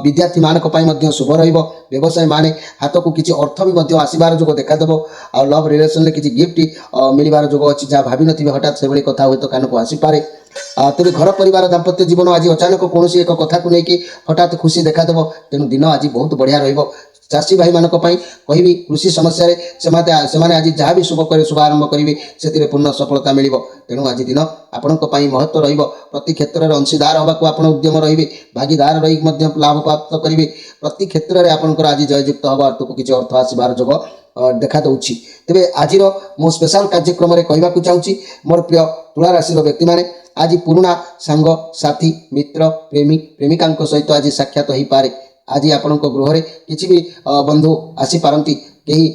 ବିଦ୍ୟାର୍ଥୀମାନଙ୍କ ପାଇଁ ମଧ୍ୟ ଶୁଭ ରହିବ। ବ୍ୟବସାୟ ମାନେ ହାତକୁ କିଛି ଅର୍ଥ ବି ମଧ୍ୟ ଆସିବାର ଯୋଗ ଦେଖାଦେବ। ଆଉ ଲଭ୍ ରିଲେସନରେ କିଛି ଗିଫ୍ଟ ମିଳିବାର ଯୋଗ ଅଛି। ଯାହା ଭାବିନଥିବେ ହଠାତ୍ ସେଭଳି କଥା ହୁଏତ କାନକୁ ଆସିପାରେ। ତେବେ ଘର ପରିବାର ଦାମ୍ପତ୍ୟ ଜୀବନ ଆଜି ଅଚାନକ କୌଣସି ଏକ କଥାକୁ ନେଇକି ହଠାତ୍ ଖୁସି ଦେଖାଦେବ। ତେଣୁ ଦିନ ଆଜି ବହୁତ ବଢ଼ିଆ ରହିବ। ଚାଷୀ ଭାଇମାନଙ୍କ ପାଇଁ କହିବି କୃଷି ସମସ୍ୟାରେ ସେମାନେ ଆଜି ଯାହା ବି ଶୁଭ ଆରମ୍ଭ କରିବେ ସେଥିରେ ପୂର୍ଣ୍ଣ ସଫଳତା ମିଳିବ। ତେଣୁ ଆଜି ଦିନ ଆପଣଙ୍କ ପାଇଁ ମହତ୍ଵ ରହିବ। ପ୍ରତି କ୍ଷେତ୍ରରେ ଅଂଶୀଦାର ହେବାକୁ ଆପଣ ଉଦ୍ୟମ ରହିବେ। ଭାଗିଦାର ରହି ମଧ୍ୟ ଲାଭ ପ୍ରାପ୍ତ କରିବେ। ପ୍ରତି କ୍ଷେତ୍ରରେ ଆପଣଙ୍କର ଆଜି ଜୟଯୁକ୍ତ ହେବ। ହାତକୁ କିଛି ଅର୍ଥ ଆସିବାର ଯୋଗ ଦେଖାଦେଉଛି। ତେବେ ଆଜିର ମୁଁ ସ୍ପେଶାଲ କାର୍ଯ୍ୟକ୍ରମରେ କହିବାକୁ ଚାହୁଁଛି ମୋର ପ୍ରିୟ ତୁଳା ରାଶିର ବ୍ୟକ୍ତିମାନେ, ଆଜି ପୁରୁଣା ସାଙ୍ଗ ସାଥୀ ମିତ୍ର ପ୍ରେମୀ ପ୍ରେମିକାଙ୍କ ସହିତ ଆଜି ସାକ୍ଷାତ ହୋଇପାରେ। ଆଜି ଆପଣଙ୍କ ଗୃହରେ କିଛି ବି ବନ୍ଧୁ ଆସିପାରନ୍ତି। କେହି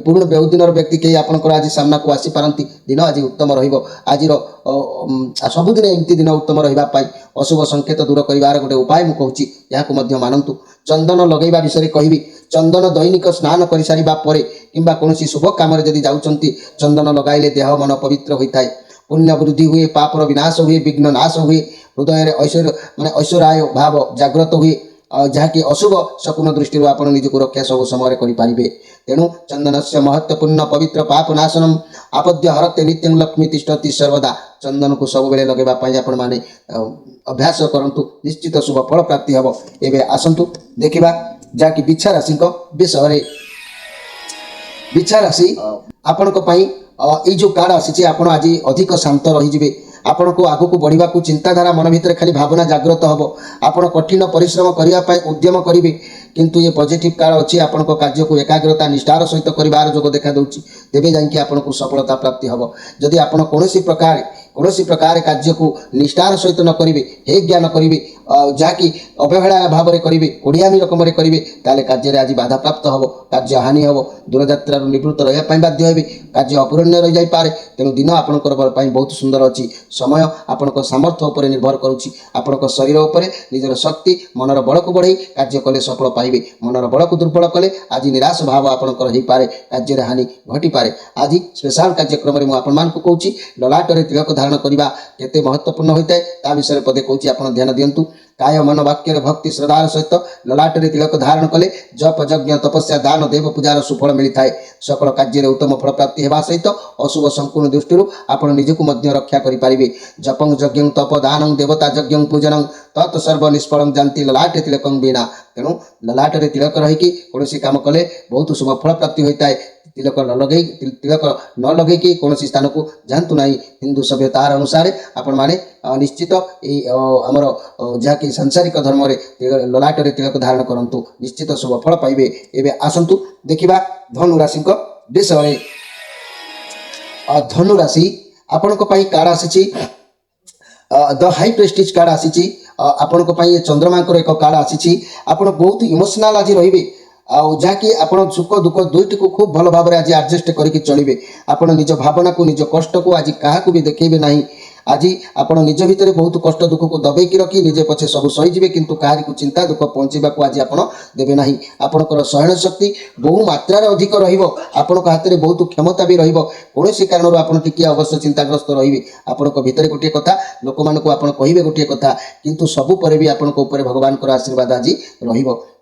ପୁରୁଣା ବହୁଦିନର ବ୍ୟକ୍ତି କେହି ଆପଣଙ୍କର ଆଜି ସାମ୍ନାକୁ ଆସିପାରନ୍ତି। ଦିନ ଆଜି ଉତ୍ତମ ରହିବ। ଆଜିର ସବୁଦିନ ଏମିତି ଦିନ ଉତ୍ତମ ରହିବା ପାଇଁ ଅଶୁଭ ସଂକେତ ଦୂର କରିବାର ଗୋଟେ ଉପାୟ ମୁଁ କହୁଛି, ଏହାକୁ ମଧ୍ୟ ମାନନ୍ତୁ। ଚନ୍ଦନ ଲଗାଇବା ବିଷୟରେ କହିବି। ଚନ୍ଦନ ଦୈନିକ ସ୍ନାନ କରିସାରିବା ପରେ କିମ୍ବା କୌଣସି ଶୁଭ କାମରେ ଯଦି ଯାଉଛନ୍ତି ଚନ୍ଦନ ଲଗାଇଲେ ଦେହ ମନ ପବିତ୍ର ହୋଇଥାଏ। ପୁଣ୍ୟ ବୃଦ୍ଧି ହୁଏ, ପାପର ବିନାଶ ହୁଏ, ବିଘ୍ନ ନାଶ ହୁଏ, ହୃଦୟରେ ଐଶ୍ୱରାୟ ଭାବ ଜାଗ୍ରତ ହୁଏ। ଯାହାକି ଅଶୁଭ ଶକୁନ ଦୃଷ୍ଟିରୁ ଆପଣ ନିଜକୁ ରକ୍ଷା ସବୁ ସମୟରେ କରିପାରିବେ। ତେଣୁ ଚନ୍ଦନସ୍ୟ ମହତ୍ୱପୂର୍ଣ୍ଣ ପବିତ୍ର ପାପ ନାଶନମ୍ ଆପଦ୍ୟ ହରତେ ନିତ୍ୟଂ ଲକ୍ଷ୍ମୀ ତିଷ୍ଠତି ସର୍ବଦା। ଚନ୍ଦନକୁ ସବୁବେଳେ ଲଗାଇବା ପାଇଁ ଆପଣମାନେ ଅଭ୍ୟାସ କରନ୍ତୁ। ନିଶ୍ଚିତ ଶୁଭ ଫଳ ପ୍ରାପ୍ତି ହେବ। ଏବେ ଆସନ୍ତୁ ଦେଖିବା ଯାହାକି ବିଛା ରାଶିଙ୍କ ବିଷୟରେ। ବିଛା ରାଶି ଆପଣଙ୍କ ପାଇଁ ଏଇ ଯେଉଁ କାର୍ଡ ଆସିଛି, ଆପଣ ଆଜି ଅଧିକ ଶାନ୍ତ ରହିଯିବେ। ଆପଣଙ୍କୁ ଆଗକୁ ବଢ଼ିବାକୁ ଚିନ୍ତାଧାରା ମନ ଭିତରେ ଖାଲି ଭାବନା ଜାଗ୍ରତ ହେବ। ଆପଣ କଠିନ ପରିଶ୍ରମ କରିବା ପାଇଁ ଉଦ୍ୟମ କରିବେ। କିନ୍ତୁ ଏ ପଜିଟିଭ୍ କାର୍ଡ ଅଛି, ଆପଣଙ୍କ କାର୍ଯ୍ୟକୁ ଏକାଗ୍ରତା ନିଷ୍ଠାର ସହିତ କରିବାର ଯୋଗ ଦେଖାଦେଉଛି। ତେବେ ଯାଇକି ଆପଣଙ୍କୁ ସଫଳତା ପ୍ରାପ୍ତି ହେବ। ଯଦି ଆପଣ କୌଣସି ପ୍ରକାର କାର୍ଯ୍ୟକୁ ନିଷ୍ଠାର ସହିତ ନ କରିବେ, ହେ ଜ୍ଞାନ କରିବେ, ଯାହାକି ଅବହେଳା ଭାବରେ କରିବେ, ଓଡ଼ିଆମୀ ରକମରେ କରିବେ, ତାହେଲେ କାର୍ଯ୍ୟରେ ଆଜି ବାଧାପ୍ରାପ୍ତ ହେବ, କାର୍ଯ୍ୟ ହାନି ହେବ, ଦୂରଯାତ୍ରାରୁ ନିବୃତ୍ତ ରହିବା ପାଇଁ ବାଧ୍ୟ ହେବେ, କାର୍ଯ୍ୟ ଅପୂର୍ଣ୍ଣ ରହିଯାଇପାରେ। ତେଣୁ ଦିନ ଆପଣଙ୍କର ପାଇଁ ବହୁତ ସୁନ୍ଦର ଅଛି। ସମୟ ଆପଣଙ୍କ ସାମର୍ଥ୍ୟ ଉପରେ ନିର୍ଭର କରୁଛି। ଆପଣଙ୍କ ଶରୀର ଉପରେ ନିଜର ଶକ୍ତି ମନର ବଳକୁ ବଢ଼େଇ କାର୍ଯ୍ୟ କଲେ ସଫଳ ପାଇବେ। ମନର ବଳକୁ ଦୁର୍ବଳ କଲେ ଆଜି ନିରାଶ ଭାବ ଆପଣଙ୍କର ହୋଇପାରେ, କାର୍ଯ୍ୟରେ ହାନି ଘଟିପାରେ। ଆଜି ସ୍ପେଶାଲ କାର୍ଯ୍ୟକ୍ରମରେ ମୁଁ ଆପଣମାନଙ୍କୁ କହୁଛି ଲଲାଟରେ ତିଳକ ଧାରଣ କରିବା କେତେ ମହତ୍ୱପୂର୍ଣ୍ଣ ହୋଇଥାଏ ତା ବିଷୟରେ ପଦେ କହୁଛି, ଆପଣ ଧ୍ୟାନ ଦିଅନ୍ତୁ। କାୟ ମନ ବାକ୍ୟରେ ଭକ୍ତି ଶ୍ରଦ୍ଧାର ସହିତ ଲଲାଟରେ ତିଳକ ଧାରଣ କଲେ ଜପ ଯଜ୍ଞ ତପସ୍ୟା ଦାନ ଦେବ ପୂଜାର ସୁଫଳ ମିଳିଥାଏ। ସକଳ କାର୍ଯ୍ୟରେ ଉତ୍ତମ ଫଳ ପ୍ରାପ୍ତି ହେବା ସହିତ ଅଶୁଭ ସମ୍ପୂର୍ଣ୍ଣ ଦୃଷ୍ଟିରୁ ଆପଣ ନିଜକୁ ମଧ୍ୟ ରକ୍ଷା କରିପାରିବେ। ଜପଂ ଯଜ୍ଞଂ ତପ ଦାନଂ ଦେବତା ଯଜ୍ଞଂ ପୂଜନଂ ତତ୍ ସର୍ବ ନିଷ୍ଫଳଂ ଯାନ୍ତି ଲଲାଟେ ତିଳକଂ ବିନା। ତେଣୁ ଲଲାଟରେ ତିଳକ ରହିକି କୌଣସି କାମ କଲେ ବହୁତ ଶୁଭ ଫଳ ପ୍ରାପ୍ତି ହୋଇଥାଏ। ତିଳକ ନ ଲଗେଇକି କୌଣସି ସ୍ଥାନକୁ ଯାଆନ୍ତୁ ନାହିଁ। ହିନ୍ଦୁ ସଭ୍ୟତାର ଅନୁସାରେ ଆପଣମାନେ निश्चित आमर जहाँकि सांसारिक धर्म ललाटरे तिलक धारण करूँ निश्चित शुभ फल पाइबे। एवं आसतु देखा धनु राशि विषय। धनु राशि आपण कार्ड आसी द हाई प्रेस्टीज कार्ड आसी आपण चंद्रमा एक कार्ड आसी आप बहुत इमोशनाल आज रे जहाँकि आप सुख दुख दुईटी को खूब भल भाव आज आडजस्ट करके चलिए। आप निज भावना को निज कष्ट को आज क्या भी देखेबे नहीं। आज आप निज भितर बहुत कष्ट दुख को दबेकी रखी निजे पछे सब सहीजे किंतु कहारी को चिंता दुख पहुँचवा आज आप देवे ना। आपणकर सहन शक्ति बहु मात्रार अधिक आपण हाथ में बहुत क्षमता भी कौन कारण आप अवश्य चिंताग्रस्त रे। आपण भितर गोटे कथा लोक मानक आप कहे गोटे कथा किंतु सबु पर भी आपण भगवान आशीर्वाद आज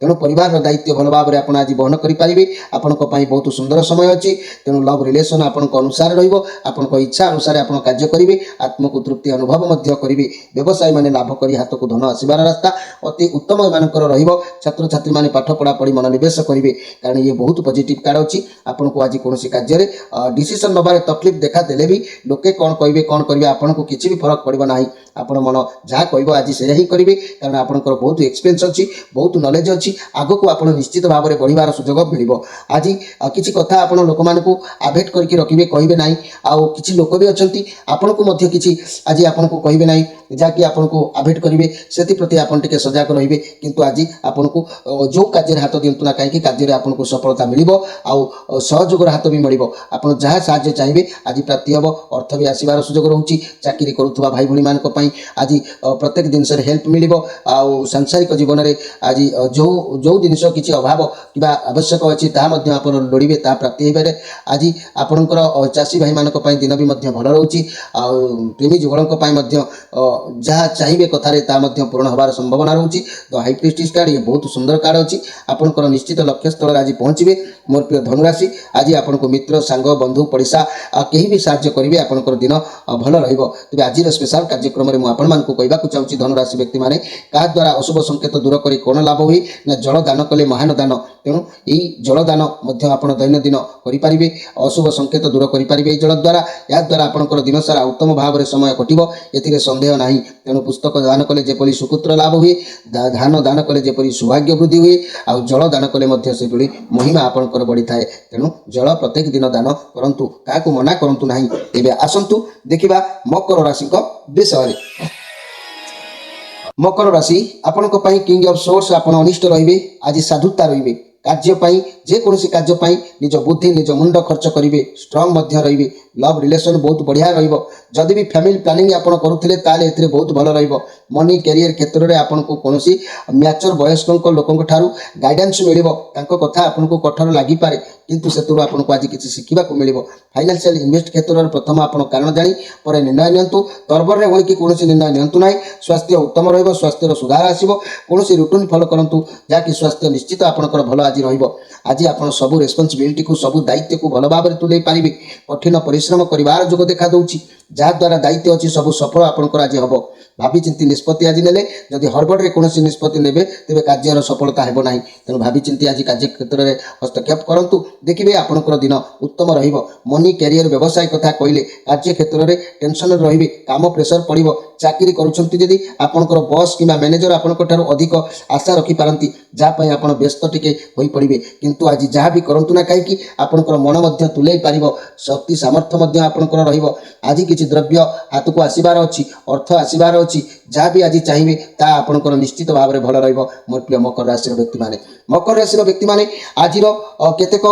तेणु परिवार दायित्व भल भाव में आज बहन करेंगे। आपण बहुत सुंदर समय अच्छी तेणु लव रिलेसन आपण अनुसार रहा इच्छा अनुसार आप कार्य करेंगे। आत्म को तृप्ति अनुभव करेंगे। व्यवसायी मैंने लाभ कर हाथ को धन आसबार रास्ता अति उत्तम एमानकर छात्र छात्री मैंने पाठ पढ़ा पढ़ी मनोनिवेश करेंगे कारण ये बहुत पॉजिटिव कार्ड अच्छी। आपन को आज कौन कार्य डिसीजन नबार तकलीफ देखा देले भी लोके कौन कहे कौन करेंगे आपन को किसी भी फरक पड़े ना। आपण मन जहाँ कह आज से ही करेंगे कारण आपंकर बहुत एक्सपीरियंस अच्छी बहुत नॉलेज अच्छी आग को आप निश्चित भाव में बढ़िबार सुजोग मिल। आज किसी कथा आप लोक मान आभेट करके रखिए कहे ना आउ कि लोक भी अच्छा आपन को किसी आज आपन को कहे ना जहाँकि आपन को आभेट करेंगे से प्रति आपन टे सजग रे किंतु आज आपन को जो कार्य हाथ दिंतु ना कहीं कार्य आपन को सफलता मिल आउ सहयोग हाथ भी मिल। आप जहाँ साहाଯ୍य चाहिए आज प्राप्ति हम अर्थ भी आसबार सुजोग रोचे। चाकरी करुवा भाई भाई मान आज प्रत्येक जिनस हेल्प मिल आउ सांसारिक जीवन में आज जो जो जिनस किसी अभाव कि आवश्यक अच्छी आप लोड़े ता प्राप्ति हो। आज आपणकर चाषी भाई मान दिन भी भल रोचे प्रेमी जुगल जहाँ चाहिए कथार पूर्ण होबार संभावना रोचे। द हाई प्रेस्टीज कार्ड ये बहुत सुंदर कार्ड अच्छी आपंकर निश्चित लक्ष्य स्थल आज पहुँचे। मोर प्रिय धनुराशि आज आपन को मित्र सांग बंधु पड़ोसा कहीं भी साहाय्य करेंगे आपंकर दिन भल रही। आज स्पेशल कार्यक्रम में कहवाक चाहूँगी धनुराशि व्यक्ति मैंने क्या द्वारा अशुभ संकेत दूर कर कौन लाभ हुए ना जल दान कले महान दान तेणु यही जल दान आप दैनंदिन करेंगे अशुभ संकेत दूर करेंगे जल द्वारा या द्वारा आपंकर दिन सारा उत्तम भाव में समय कटिव ए सन्देह ना। तेणु पुस्तक दान कले जेपरी सुपुत्र लाभ हुए धान दान कले जेपरी सौभाग्य वृद्धि हुए आउ जल दान कले से महिमा आपंकर बढ़ी थाए। तेणु जल प्रत्येक दिन दान करंतु क्या मना करंतु नहीं। एबे आसंतु देखिबा मकर राशि विषय। मकर राशि आपण किंग ऑफ सोर्स आप अनिष्ट रे आज साधुता रे कार्यपाई जेकोसी कार्यपाई निज बुद्धि निज मुंड खर्च करेंगे स्ट्रंग रे लव रिलेशन बहुत बढ़िया रदि भी फैमिली प्लानिंग आप करुले ताले बहुत भल रनी कैरियर क्षेत्र में आपन को कौन मैच्योर वयस्क लोक गाइडेंस मिल कथा आपन को कठोर लगिपे किंतु से आपको आज किसी शिखा मिल। फाइनेंशियल इन्वेस्ट क्षेत्र में प्रथम आप कारण जानी पर निर्णय नियंतु तरबर में कि कौन निर्णय नियंतु ना। स्वास्थ्य उत्तम रहा स्वास्थ्य सुधार आसो कौन रुटीन फॉलो करूँ जहाँकि स्वास्थ्य निश्चित आपंकर भल आज आज आप सब रेस्पॉन्सिबिलिटी को सब दायित्व को भल भाव में तुले पारे कठिन परिश्रम करार जोग देखा दूची जहाद्वारा दायित्व अच्छी सब सफल आपंकर आज हम भावी चिंती निष्पत्ति आज नेले जदि हड़बड़ में कौन निष्पत्ति ने तेज कार्यर सफलता हो ना। तेणु भावी चिंती आज कार्य क्षेत्र में हस्तक्षेप करूँ देखिए आपंकर दिन उत्तम रनी कैरियर व्यवसाय कथा कहले कार्य क्षेत्र में टेंशन रे काम प्रेसर पड़ो चाकरी करुँच आपंकर बॉस कि मैनेजर आपंकर अधिक आशा रखिपारती जहाँपाई आप व्यस्त टिके हो पड़े किंतु आज जहाँ भी करूँ ना कहीं आपंकर मन तुले पार शक्ति सामर्थ्य आपंकर आज किसी द्रव्य हाथ को आसबार अच्छी अर्थ आसबार अच्छी जहाँ भी आज चाहिए ता आपंकर निश्चित भाव में भल मोर प्रिय मकर राशि व्यक्ति मैंने मकर राशि व्यक्ति मैंने आज केतेक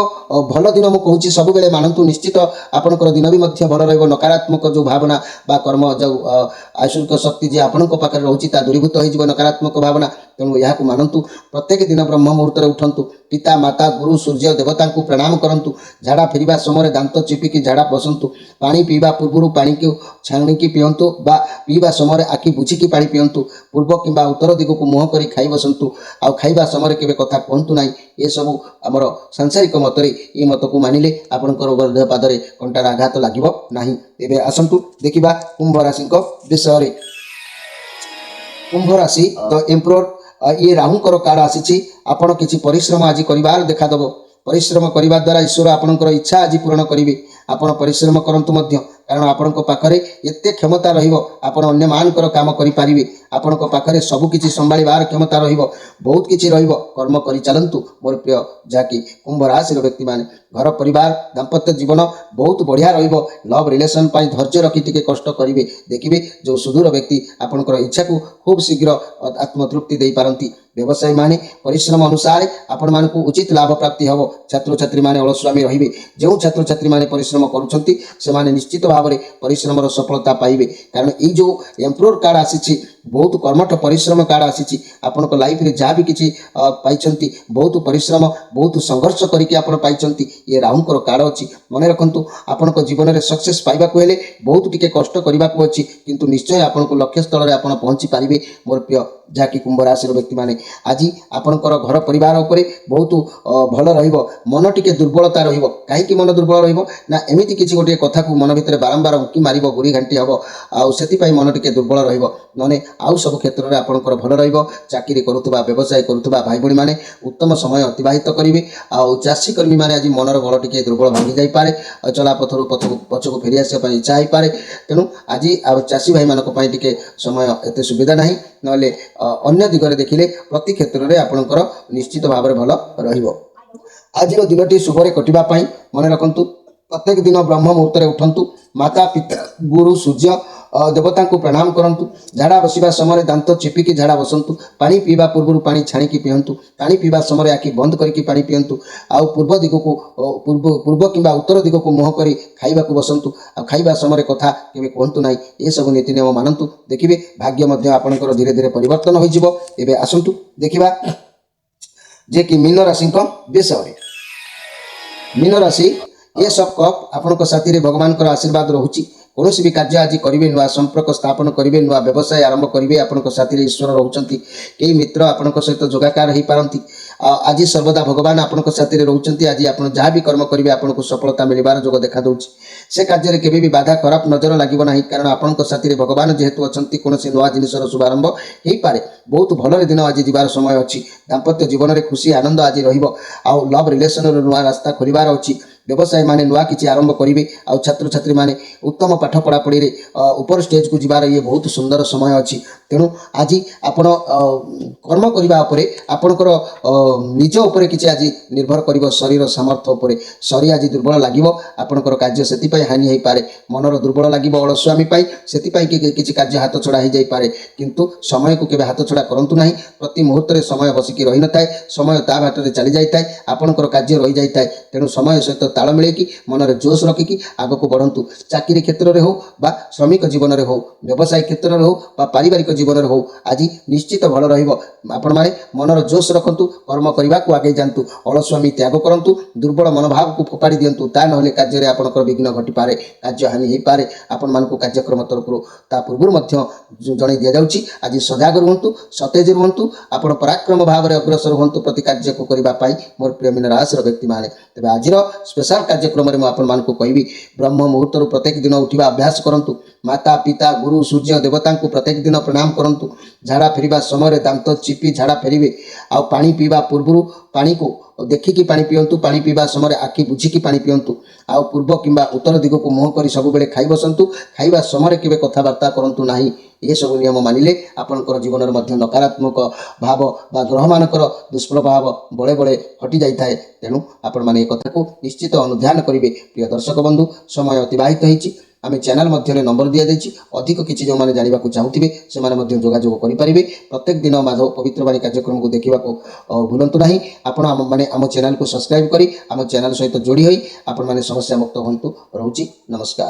भल दिन मुझे कहूँ सब बेले मानतु निश्चित आपंकर दिन भी भल नकारात्मक जो भावना बा कर्म जो आशुल्क शक्ति जी आपण पाखे रोचे दूरीभूत हो नकारात्मक भावना। तेणु यह मानतु प्रत्येक दिन ब्रह्म मुहूर्त उठंतु पिता माता गुरु सूर्य देवता को प्रणाम करंतु झाड़ा फेरिबा समय दांत चिपिकी झाड़ा बसंतु पानी पीवा पूर्व पानी को छाणिकी पियंतु बा पीवा समय आखि बुझिकी पानी पियंतु पूर्व किंबा उत्तर दिग को मुह करी खाई बसंतु आ खाइबा समय केबे कथा कहंतु नाही। ये सब आमर सांसारिक मतरे ये मत को मानिले आपनकर देह पादरे कंटार आघात लागिबो नाही। एबे आसंतु देखिबा कुंभ राशि विषय। कुंभ राशि द एम्परर ये राहुंकर कार्ड आसी आपण किसी परिश्रम आज कर देखादेव परिश्रम करने द्वारा ईश्वर आपंकर इच्छा आज पूरण करेंगे। आप परिश्रम करंतु कारण आपणको पाखरे एते क्षमता रहिबो आपण अन्य मानकर काम करि पारिबे आपणको पाखरे सब किछि संभाळिबार क्षमता रहिबो बहुत किछि रहिबो कर्म करि चलंतु मोर प्रिय जाकी कुंभ राशि व्यक्ति माने घर परिवार दाम्पत्य जीवन बहुत बढ़िया रहिबो लव रिलेशन पाई धैर्य रखि टिके कष्ट करिवे देखिबे जो सुदूर व्यक्ति आपणकर इच्छा को खूब शीघ्र आत्मतृप्ति दे पारंती व्यवसायी माने परिश्रम अनुसार आपण मानकु उचित लाभ प्राप्ति हबो छात्र छात्री माने अलस्वामी रहिबे जो छात्र छात्री माने परिश्रम करूछंती से माने निश्चित भाव में परिश्रम रो सफलता पाइबे कारण ई जो एम्प्रोर कार्ड आसीछि बहुत कर्मठ परिश्रम कार्ड आसीछि आपनको लाइफ रे जा भी किछि पाइछंती बहुत परिश्रम बहुत संघर्ष करिके आपण पाइछंती ये राहुंकर कार्ड अछि मने रखंतु आपनको जीवन रे सक्सेस पाइबा को हेले बहुत टिके कष्ट करिबा को अछि किंतु निश्चय आपनको लक्ष्य स्थल रे आपण पहुंची पारिबे मोर प्रिय जाकी कुंभ राशि व्यक्ति माने आज आपणकर घर परिवार उपरे बहुत भल रहिबो मन टिके दुर्बलता रहिबो काहे कि मन दुर्बल रहिबो ना एमिति किछि गोटे कथा को मन भितर बारंबार उंकी मारिबो गुरी घंटी हबो आ सेति पई मन टिके दुर्बल रहिबो नने आउ सब क्षेत्र रे आपणकर भल रहिबो चाकरी करूतबा व्यवसाय करूतबा भाई बणी माने उत्तम समय अतिबाहित करिवे आ चाषी कर्मी माने आज मनर बल टिके दुर्बल भांगी जाई पारे चला पथरु पछको फेरी आसे पई इच्छा होई पारे तेनु आज चाषी भाई मानक पई टिके समय एते सुविधा नाही नले अन्य दिगरे देखिले प्रति क्षेत्र रे आपणकर निश्चित भाव भल रहिबो आज दिनटी शुभरे कटिबा पई मने रखंतु प्रत्येक दिन ब्रह्म मुहूर्त उठंतु माता पिता गुरु सूर्य देवता को प्रणाम करंतु झाड़ा बसिबा समय दांत चिपिकी झाड़ा बसंतु पानी पीवा पूर्व पानी छाणिकी पियंतु पानी पीवा समय आखि बंद करके पानी पियंतु आ पूर्व दिग को पूर्व किंबा उत्तर दिग को मुह करी खाइबा को बसंतु आ खाइबा समय कथा केबे कहंतु नाही ए सब नीति नियम मानंतु देखिबे भाग्य मध्य आपनकर धीरे धीरे परिवर्तन होई जिवो एबे आसंतु देखिबा जे कि मीन राशि को विषय मीन राशि ये सब कप आपनक साथी रे भगवान कर आशीर्वाद रहुची कौन भी कार्य आज करेंगे नुआ संपर्क स्थापन करेंगे नुआ व्यवसाय आरंभ करेंगे आपन साथी ईश्वर रोचंती कई मित्र आपण सहित जोगाकार हो पारती आज सर्वदा भगवान आपण साथी रोचंती आज आप जहाँ भी कर्म करेंगे आपको सफलता मिलबार जोग देखा दूची से कार्य केबे भी बाधा खराब नजर लगे ना कारण आपण साथी भगवान जेहेतु अच्छा कौन नुआ जिनसर शुभारंभ हो पारे बहुत भल दिन आज जीवार समय अच्छी दाम्पत्य जीवन में खुशी आनंद आज रहा लव रिलेसन नुआ रास्ता खोलिबार अच्छी व्यवसाय माने नुआ किछि आरंभ करिवे आ छात्र छात्री माने उत्तम पाठ पढ़ा पढ़ी रे ऊपर स्टेज को जीवार ये बहुत सुंदर समय अच्छी तेणु आज आपण कर्म करबा उपरे आपणकर निज उपरे किछि आज निर्भर करिवो शरीर सामर्थ्य उपरे शरीर आज दुर्बल लागिवो आपणकर कार्य सेति पई हानि होई पारे मनर दुर्बल लागिवो अलस्वामी पई सेति पई किछि कार्य हाथ छड़ा हो जाई पारे किंतु समय को केबे हाथ छड़ा करंतु नाही प्रति मुहूर्त रे समय बसिकी रहि न थाए समय ता बाटर रे चली जाई थाए आपणकर कार्य रहि जाई थाए तेणु समय सहित ताल मिले कि मनरे जोश रखिकी आग को बढ़ंतु चाकरी क्षेत्र में हो बा श्रमिक जीवन में हो व्यवसाय क्षेत्र में हो बा पारिवारिक जीवन में हो आज निश्चित भल रहिबो आपण माने मनर जोश रखंतु कर्म करबा को आगे जानतु अलस्वामी त्याग करंतु दुर्बल मनोभाव को फोपाड़ी दियंतु ता नहले कार्य रे आपनकर विघ्न घटी पारे कार्य हानि हे पारे आपण मानको कार्यक्रम तरफ ता पूर्व मध्य जणै दिया जाउची आज सजाग रहंतु सतेज रहंतु आपण पराक्रम भाव रे अग्रसर रहंतु प्रति कार्य को करबा पाई मोर प्रिय मीन राशि व्यक्ति माने तबे आजिर स्पेशल कार्यक्रम में आपण मानकु कहबी ब्रह्म मुहूर्त प्रत्येक दिन उठिबा अभ्यास करंतु माता पिता गुरु सूर्य देवता को प्रत्येक दिन प्रणाम करंतु झाड़ा फेरिबा समय दांत चिपी झाड़ा फेरिबे आ पानी पीवा पूर्व पानी को देखिकी पानी पियंतु पानी पीवा समय आखि बुझिकी पानी पियंतु आ पूर्व किंबा उत्तर दिग को मुह करी सब बेले खाई बसंतु खाइबा समय केबे कथाबार्ता करंतु नाही ये सब नियम मानिले आपनकर जीवन मध्य नकारात्मक भाव बा ग्रह मानकर दुष्प्रभाव बड़े बड़े हटि जाई थाए तेणु आपण माने कथा को निश्चित अनुध्यान करिवे प्रिय दर्शक बंधु समय अतिबाहित होईची आम चैनल मध्य नंबर दिया जाइए अधिक किसी जो मैंने जानवा चाहूबे से जोगाजोग करेंगे प्रत्येक दिन माधव पवित्र वाणी कार्यक्रम को देखा भूलु ना आपण मैंने आम चैनल को सब्सक्राइब करी आम चैनल सहित जोड़ी होई आपण मैंने समस्या मुक्त हूँ रोची नमस्कार।